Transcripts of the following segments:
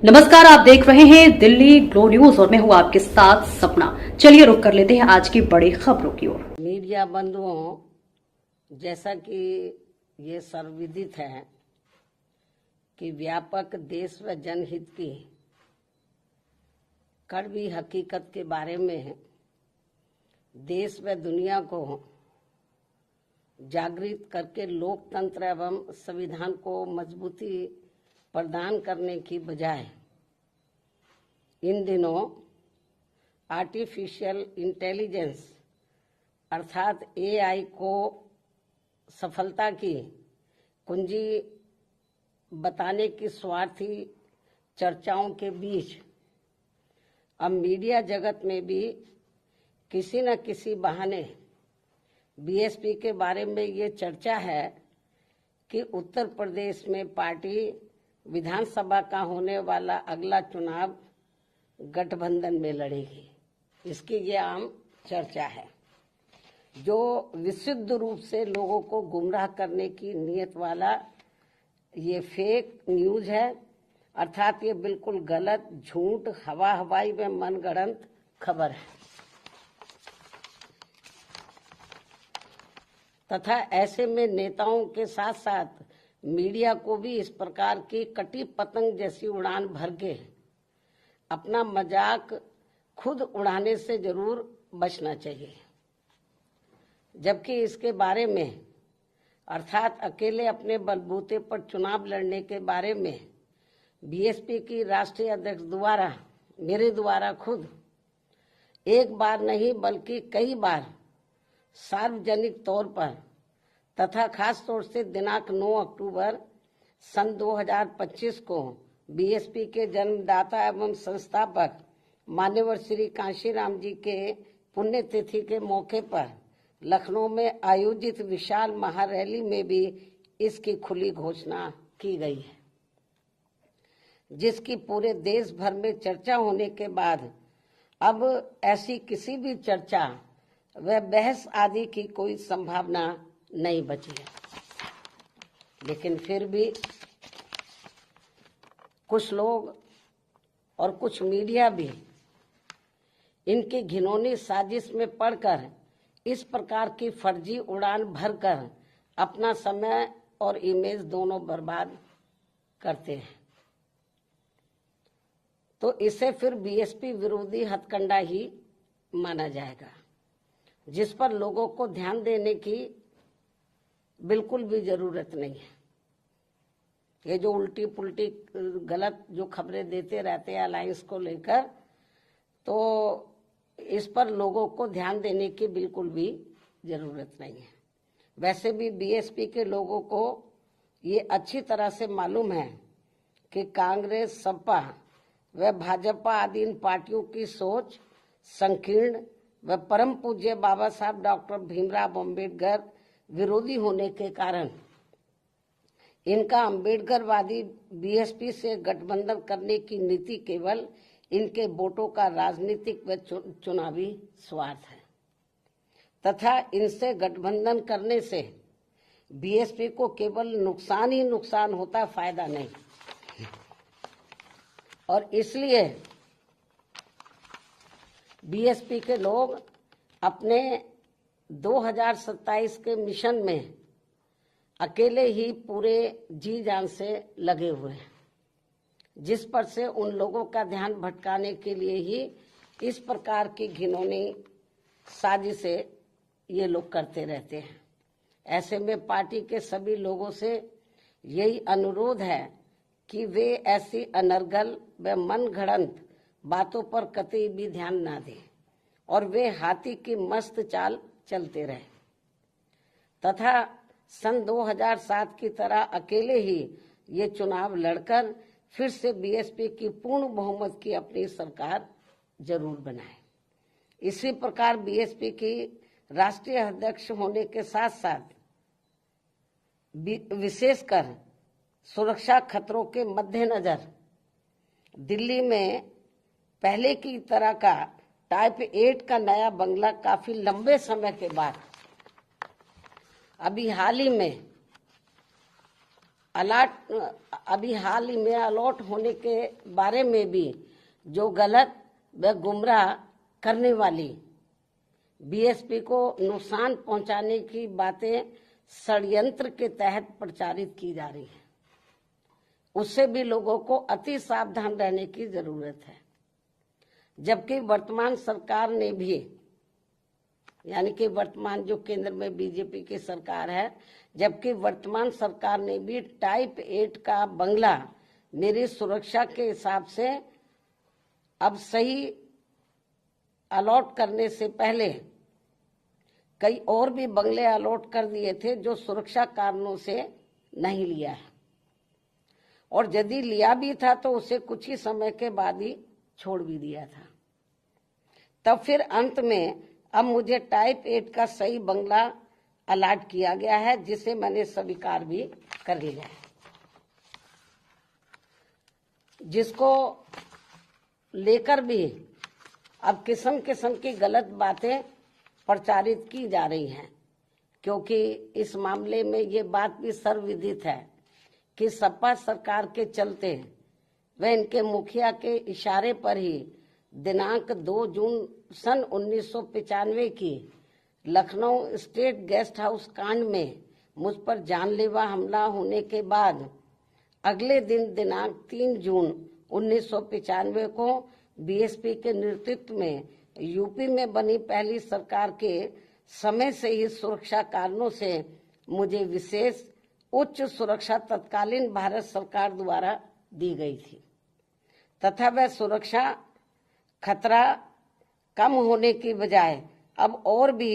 नमस्कार, आप देख रहे हैं दिल्ली ग्लो न्यूज और मैं हूं आपके साथ सपना। चलिए रुक कर लेते हैं आज की बड़ी खबरों की ओर। मीडिया बंधुओं, जैसा कि ये सर्वविदित है कि व्यापक देश व जनहित की कड़वी हकीकत के बारे में देश व दुनिया को जागृत करके लोकतंत्र एवं संविधान को मजबूती प्रदान करने की बजाय इन दिनों आर्टिफिशियल इंटेलिजेंस अर्थात एआई को सफलता की कुंजी बताने की स्वार्थी चर्चाओं के बीच अब मीडिया जगत में भी किसी न किसी बहाने बीएसपी के बारे में ये चर्चा है कि उत्तर प्रदेश में पार्टी विधानसभा का होने वाला अगला चुनाव गठबंधन में लड़ेगी। इसकी ये आम चर्चा है, जो विशुद्ध रूप से लोगों को गुमराह करने की नीयत वाला ये फेक न्यूज है। अर्थात ये बिल्कुल गलत, झूठ, हवाई में मनगढ़ंत खबर है तथा ऐसे में नेताओं के साथ साथ मीडिया को भी इस प्रकार की कटी पतंग जैसी उड़ान भर के अपना मजाक खुद उड़ाने से जरूर बचना चाहिए। जबकि इसके बारे में अर्थात अकेले अपने बलबूते पर चुनाव लड़ने के बारे में बीएसपी की राष्ट्रीय अध्यक्ष द्वारा मेरे द्वारा खुद एक बार नहीं बल्कि कई बार सार्वजनिक तौर पर तथा खास तौर से दिनांक 9 अक्टूबर सन 2025 को बीएसपी के जन्मदाता एवं संस्थापक मान्यवर श्री कांशीराम जी के पुण्यतिथि के मौके पर लखनऊ में आयोजित विशाल महारैली में भी इसकी खुली घोषणा की गई है, जिसकी पूरे देश भर में चर्चा होने के बाद अब ऐसी किसी भी चर्चा व बहस आदि की कोई संभावना नहीं बची है। लेकिन फिर भी कुछ लोग और कुछ मीडिया भी इनकी घिनौनी साजिश में पड़कर इस प्रकार की फर्जी उड़ान भरकर अपना समय और इमेज दोनों बर्बाद करते हैं, तो इसे फिर बीएसपी विरोधी हथकंडा ही माना जाएगा, जिस पर लोगों को ध्यान देने की बिल्कुल भी जरूरत नहीं है। ये जो उल्टी पुल्टी गलत जो खबरें देते रहते हैं अलायंस को लेकर, तो इस पर लोगों को ध्यान देने की बिल्कुल भी जरूरत नहीं है। वैसे भी बीएसपी के लोगों को ये अच्छी तरह से मालूम है कि कांग्रेस, सपा व भाजपा आदि इन पार्टियों की सोच संकीर्ण व परम पूज्य बाबा साहब डॉक्टर भीमराव अम्बेडकर विरोधी होने के कारण इनका अम्बेडकरवादी बीएसपी से गठबंधन करने की नीति केवल इनके वोटों का राजनीतिक व चुनावी स्वार्थ है तथा इनसे गठबंधन करने से बीएसपी को केवल नुकसान ही नुकसान होता, फायदा नहीं। और इसलिए बीएसपी के लोग अपने 2027 के मिशन में अकेले ही पूरे जी जान से लगे हुए हैं, जिस पर से उन लोगों का ध्यान भटकाने के लिए ही इस प्रकार की घिनौनी साजिशें ये लोग करते रहते हैं। ऐसे में पार्टी के सभी लोगों से यही अनुरोध है कि वे ऐसी अनर्गल व मनगढ़ंत बातों पर कतई भी ध्यान ना दें और वे हाथी की मस्त चाल चलते रहे तथा सन 2007 की तरह अकेले ही ये चुनाव लड़कर फिर से बीएसपी की पूर्ण बहुमत की अपनी सरकार जरूर बनाए। इसी प्रकार बीएसपी की राष्ट्रीय अध्यक्ष होने के साथ साथ विशेषकर सुरक्षा खतरों के मद्देनजर दिल्ली में पहले की तरह का टाइप 8 का नया बंगला काफी लंबे समय के बाद अभी हाल ही में अभी हाल ही में अलॉट होने के बारे में भी जो गलत व गुमराह करने वाली बीएसपी को नुकसान पहुंचाने की बातें षड्यंत्र के तहत प्रचारित की जा रही है, उससे भी लोगों को अति सावधान रहने की जरूरत है। जबकि वर्तमान सरकार ने भी, यानी कि वर्तमान जो केंद्र में बीजेपी की सरकार है, जबकि वर्तमान सरकार ने भी टाइप 8 का बंगला मेरी सुरक्षा के हिसाब से अब सही अलॉट करने से पहले कई और भी बंगले अलॉट कर दिए थे जो सुरक्षा कारणों से नहीं लिया है, और यदि लिया भी था तो उसे कुछ ही समय के बाद ही छोड़ भी दिया था। तब फिर अंत में अब मुझे टाइप 8 का सही बंगला अलॉट किया गया है, जिसे मैंने स्वीकार भी कर लिया है। जिसको लेकर भी अब किस्म किस्म की गलत बातें प्रचारित की जा रही हैं, क्योंकि इस मामले में ये बात भी सर्वविदित है कि सपा सरकार के चलते व इनके मुखिया के इशारे पर ही दिनांक 2 जून सन 1995 की लखनऊ स्टेट गेस्ट हाउस कांड में मुझ पर जानलेवा हमला होने के बाद अगले दिन दिनांक 3 जून 1995 को बीएसपी के नेतृत्व में यूपी में बनी पहली सरकार के समय से ही सुरक्षा कारणों से मुझे विशेष उच्च सुरक्षा तत्कालीन भारत सरकार द्वारा दी गई थी, तथा वह सुरक्षा खतरा कम होने की बजाय अब और भी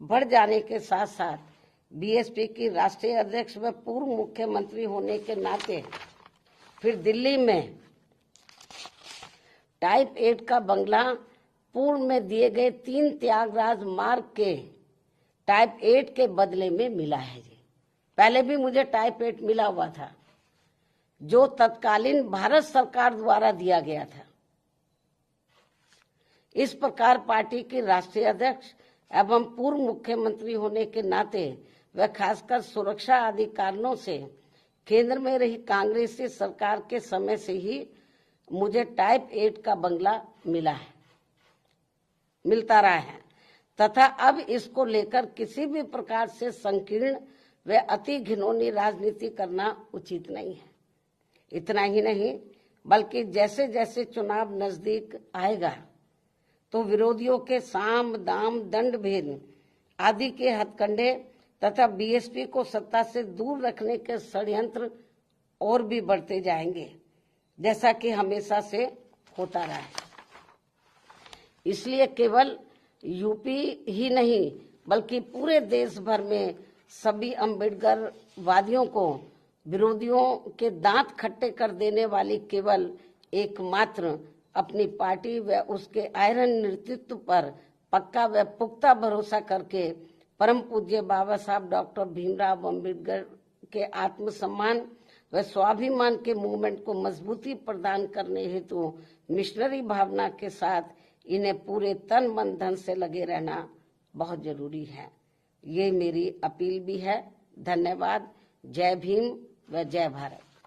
बढ़ जाने के साथ साथ बीएसपी की राष्ट्रीय अध्यक्ष व पूर्व मुख्यमंत्री होने के नाते फिर दिल्ली में टाइप 8 का बंगला पूर्व में दिए गए 3 त्यागराज मार्ग के टाइप 8 के बदले में मिला है जी। पहले भी मुझे टाइप 8 मिला हुआ था जो तत्कालीन भारत सरकार द्वारा दिया गया था। इस प्रकार पार्टी की राष्ट्रीय अध्यक्ष एवं पूर्व मुख्यमंत्री होने के नाते व खासकर सुरक्षा आदि कारणों से केंद्र में रही कांग्रेसी सरकार के समय से ही मुझे टाइप 8 का बंगला मिलता रहा है, तथा अब इसको लेकर किसी भी प्रकार से संकीर्ण व अति घिनौनी राजनीति करना उचित नहीं है। इतना ही नहीं बल्कि जैसे जैसे चुनाव नजदीक आएगा तो विरोधियों के साम दाम दंड भेद आदि के हथकंडे तथा बीएसपी को सत्ता से दूर रखने के षड्यंत्र और भी बढ़ते जाएंगे, जैसा कि हमेशा से होता रहा है। इसलिए केवल यूपी ही नहीं बल्कि पूरे देश भर में सभी अम्बेडकर वादियों को विरोधियों के दांत खट्टे कर देने वाली केवल एकमात्र अपनी पार्टी व उसके आयरन नेतृत्व पर पक्का व पुख्ता भरोसा करके परम पूज्य बाबा साहब डॉक्टर भीमराव अम्बेडकर के आत्मसम्मान व स्वाभिमान के मूवमेंट को मजबूती प्रदान करने हेतु मिशनरी भावना के साथ इन्हें पूरे तन मन धन से लगे रहना बहुत जरूरी है। ये मेरी अपील भी है। धन्यवाद। जय भीम व जय भारत।